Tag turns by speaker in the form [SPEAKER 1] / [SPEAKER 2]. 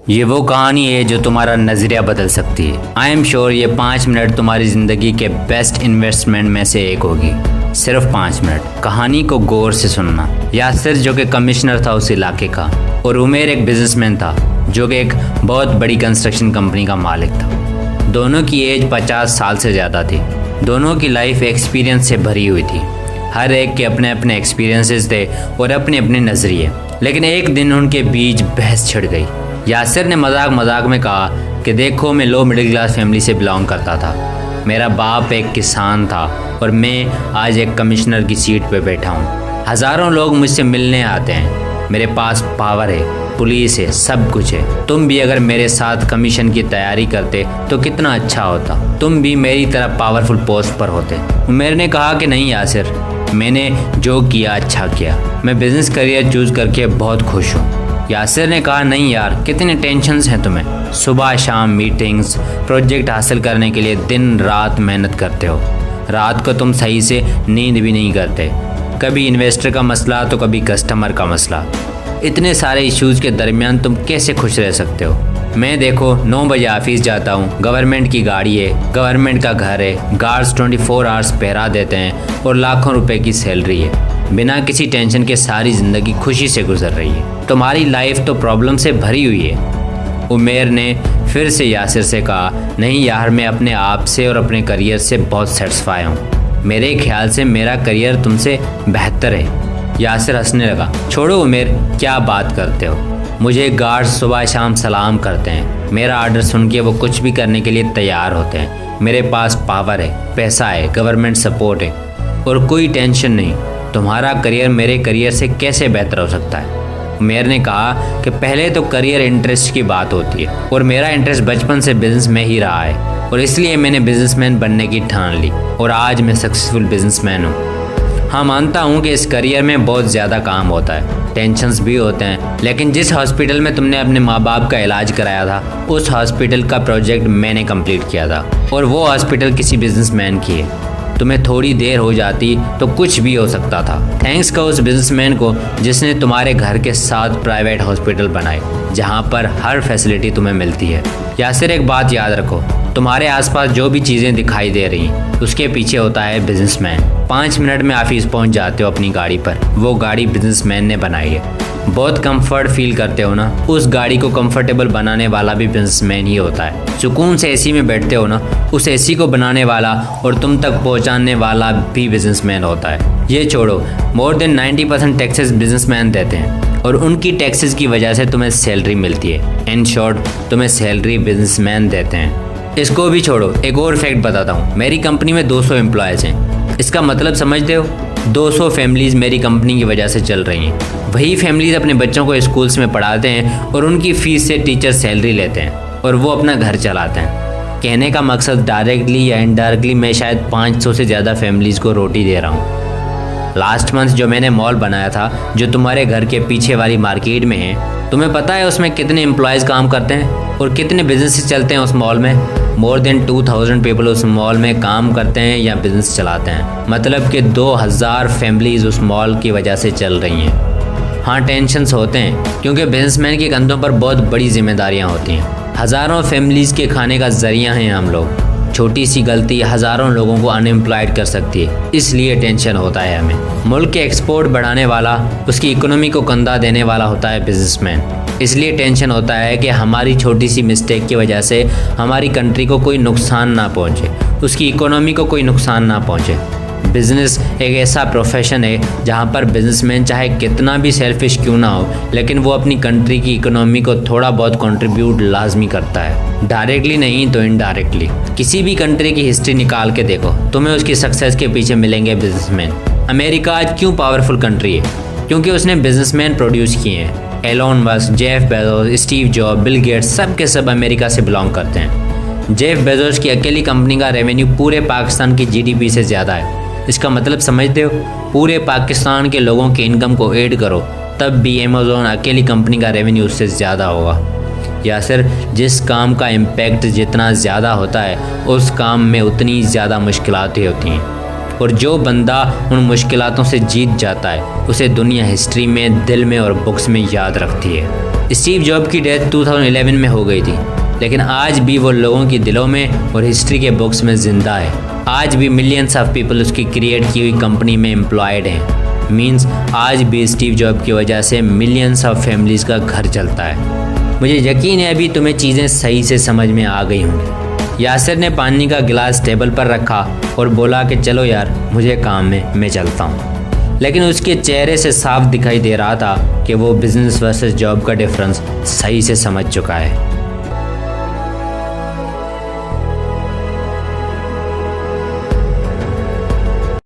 [SPEAKER 1] ये वो कहानी है जो तुम्हारा नजरिया बदल सकती है। आई एम श्योर ये 5 मिनट तुम्हारी जिंदगी के बेस्ट इन्वेस्टमेंट में से एक होगी। सिर्फ 5 मिनट कहानी को गौर से सुनना। यासिर जो कि कमिश्नर था उस इलाके का, और उमेर एक बिजनेसमैन था जो कि एक बहुत बड़ी कंस्ट्रक्शन कंपनी का मालिक था। दोनों की एज 50 साल से ज़्यादा थी। दोनों की लाइफ एक्सपीरियंस से भरी हुई थी। हर एक के अपने अपने एक्सपीरियंसेस थे और अपने अपने नज़रिए। लेकिन एक दिन उनके बीच बहस छिड़ गई। यासिर ने मजाक मजाक में कहा कि देखो, मैं लो मिडिल क्लास फैमिली से बिलोंग करता था। मेरा बाप एक किसान था और मैं आज एक कमिश्नर की सीट पे बैठा हूँ। हज़ारों लोग मुझसे मिलने आते हैं। मेरे पास पावर है, पुलिस है, सब कुछ है। तुम भी अगर मेरे साथ कमीशन की तैयारी करते तो कितना अच्छा होता। तुम भी मेरी तरह पावरफुल पोस्ट पर होते। उमेर ने कहा कि नहीं यासिर, मैंने जो किया अच्छा किया। मैं बिजनेस करियर चूज़ करके बहुत खुश हूँ। यासिर ने कहा नहीं यार, कितने टेंशन्स हैं तुम्हें। सुबह शाम मीटिंग्स, प्रोजेक्ट हासिल करने के लिए दिन रात मेहनत करते हो। रात को तुम सही से नींद भी नहीं करते। कभी इन्वेस्टर का मसला तो कभी कस्टमर का मसला। इतने सारे इश्यूज़ के दरमियान तुम कैसे खुश रह सकते हो। मैं देखो 9 बजे ऑफिस जाता हूँ, गवर्नमेंट की गाड़ी है, गवर्नमेंट का घर है, गार्ड्स 24 आवर्स पहरा देते हैं और लाखों रुपए की सैलरी है। बिना किसी टेंशन के सारी ज़िंदगी खुशी से गुजर रही है। तुम्हारी लाइफ तो प्रॉब्लम से भरी हुई है। उमेर ने फिर से यासिर से कहा नहीं यार, मैं अपने आप से और अपने करियर से बहुत सेटिस्फाई हूँ। मेरे ख्याल से मेरा करियर तुमसे बेहतर है। यासिर हंसने लगा। छोड़ो उमेर, क्या बात करते हो। मुझे गार्ड्स सुबह शाम सलाम करते हैं। मेरा ऑर्डर सुन के वो कुछ भी करने के लिए तैयार होते हैं। मेरे पास पावर है, पैसा है, गवर्नमेंट सपोर्ट है और कोई टेंशन नहीं। तुम्हारा करियर मेरे करियर से कैसे बेहतर हो सकता है। उमेर ने कहा कि पहले तो करियर इंटरेस्ट की बात होती है और मेरा इंटरेस्ट बचपन से बिजनेस में ही रहा है और इसलिए मैंने बिजनेसमैन बनने की ठान ली और आज मैं सक्सेसफुल बिजनेसमैन हूँ। हाँ, मानता हूँ कि इस करियर में बहुत ज़्यादा काम होता है, टेंशन्स भी होते हैं, लेकिन जिस हॉस्पिटल में तुमने अपने माँ बाप का इलाज कराया था उस हॉस्पिटल का प्रोजेक्ट मैंने कंप्लीट किया था और वो हॉस्पिटल किसी बिजनेसमैन की है। तुम्हें थोड़ी देर हो जाती तो कुछ भी हो सकता था। थैंक्स का उस बिजनेसमैन को जिसने तुम्हारे घर के साथ प्राइवेट हॉस्पिटल बनाए जहाँ पर हर फैसिलिटी तुम्हें मिलती है। यासिर, एक बात याद रखो, तुम्हारे आसपास जो भी चीज़ें दिखाई दे रही उसके पीछे होता है बिजनेसमैन। 5 मिनट में ऑफिस पहुँच जाते हो अपनी गाड़ी पर, वो गाड़ी बिजनेसमैन ने बनाई है। बहुत कंफर्ट फील करते हो ना, उस गाड़ी को कंफर्टेबल बनाने वाला भी बिजनेसमैन ही होता है। सुकून से एसी में बैठते हो ना, उस एसी को बनाने वाला और तुम तक पहुंचाने वाला भी बिजनेसमैन होता है। ये छोड़ो, मोर देन 90% टैक्सेस बिजनेसमैन देते हैं और उनकी टैक्सेस की वजह से तुम्हें सैलरी मिलती है। इन शॉर्ट, तुम्हें सैलरी बिजनेसमैन देते हैं। इसको भी छोड़ो, एक और फैक्ट बताता हूँ। मेरी कंपनी में 200 एम्प्लॉयज़ हैं। इसका मतलब समझते हो, 200 फैमिलीज़ मेरी कंपनी की वजह से चल रही हैं। वही फैमिलीज़ अपने बच्चों को स्कूल्स में पढ़ाते हैं और उनकी फ़ीस से टीचर सैलरी लेते हैं और वो अपना घर चलाते हैं। कहने का मकसद डायरेक्टली या इनडायरेक्टली मैं शायद 500 से ज़्यादा फैमिलीज़ को रोटी दे रहा हूँ। लास्ट मंथ जो मैंने मॉल बनाया था, जो तुम्हारे घर के पीछे वाली मार्केट में है, तुम्हें पता है उसमें कितने एम्प्लॉयज़ काम करते हैं और कितने बिजनेस चलते हैं उस मॉल में। मोर देन 2000 पीपल उस मॉल में काम करते हैं या बिजनेस चलाते हैं। मतलब कि 2000 फैमिलीज़ उस मॉल की वजह से चल रही हैं। हाँ, टेंशन्स होते हैं क्योंकि बिजनेसमैन के कंधों पर बहुत बड़ी जिम्मेदारियाँ होती हैं। हज़ारों फैमिलीज़ के खाने का ज़रिया हैं हम लोग। छोटी सी गलती हज़ारों लोगों को अनएम्प्लॉयड कर सकती है, इसलिए टेंशन होता है हमें। मुल्क के एक्सपोर्ट बढ़ाने वाला, उसकी इकोनॉमी को कंधा देने वाला होता है बिजनेसमैन। इसलिए टेंशन होता है कि हमारी छोटी सी मिस्टेक की वजह से हमारी कंट्री को कोई नुकसान ना पहुंचे, उसकी इकोनॉमी को कोई नुकसान ना पहुंचे। बिज़नेस एक ऐसा प्रोफेशन है जहां पर बिजनेसमैन चाहे कितना भी सेल्फिश क्यों ना हो, लेकिन वो अपनी कंट्री की इकोनॉमी को थोड़ा बहुत कंट्रीब्यूट लाजमी करता है, डायरेक्टली नहीं तो इनडायरेक्टली। किसी भी कंट्री की हिस्ट्री निकाल के देखो, तुम्हें उसकी सक्सेस के पीछे मिलेंगे बिजनेसमैन। अमेरिका आज क्यों पावरफुल कंट्री है? क्योंकि उसने बिजनेसमैन प्रोड्यूस किए हैं। Elon Musk, Jeff Bezos, Steve Job, Bill Gates, सब के सब अमेरिका से बिलोंग करते हैं। जेफ बेजोस की अकेली कंपनी का रेवेन्यू पूरे पाकिस्तान की जीडीपी से ज़्यादा है। इसका मतलब समझते हो? पूरे पाकिस्तान के लोगों के इनकम को ऐड करो तब भी अमेज़ॉन अकेली कंपनी का रेवेन्यू उससे ज़्यादा होगा। या सिर्फ जिस काम का इम्पैक्ट जितना ज़्यादा होता है उस काम में उतनी ज़्यादा मुश्किलातें होती हैं और जो बंदा उन मुश्किलातों से जीत जाता है उसे दुनिया हिस्ट्री में, दिल में और बुक्स में याद रखती है। स्टीव जॉब की डेथ 2011 में हो गई थी, लेकिन आज भी वो लोगों की दिलों में और हिस्ट्री के बुक्स में जिंदा है। आज भी मिलियंस ऑफ पीपल उसकी क्रिएट की हुई कंपनी में एम्प्लॉयड हैं। मींस आज भी स्टीव जॉब की वजह से मिलियंस ऑफ फैमिलीज़ का घर चलता है। मुझे यकीन है अभी तुम्हें चीज़ें सही से समझ में आ गई होंगी। यासिर ने पानी का गिलास टेबल पर रखा और बोला कि चलो यार, मुझे काम है, मैं चलता हूँ। लेकिन उसके चेहरे से साफ दिखाई दे रहा था कि वो बिजनेस वर्सेस जॉब का डिफरेंस सही से समझ चुका है।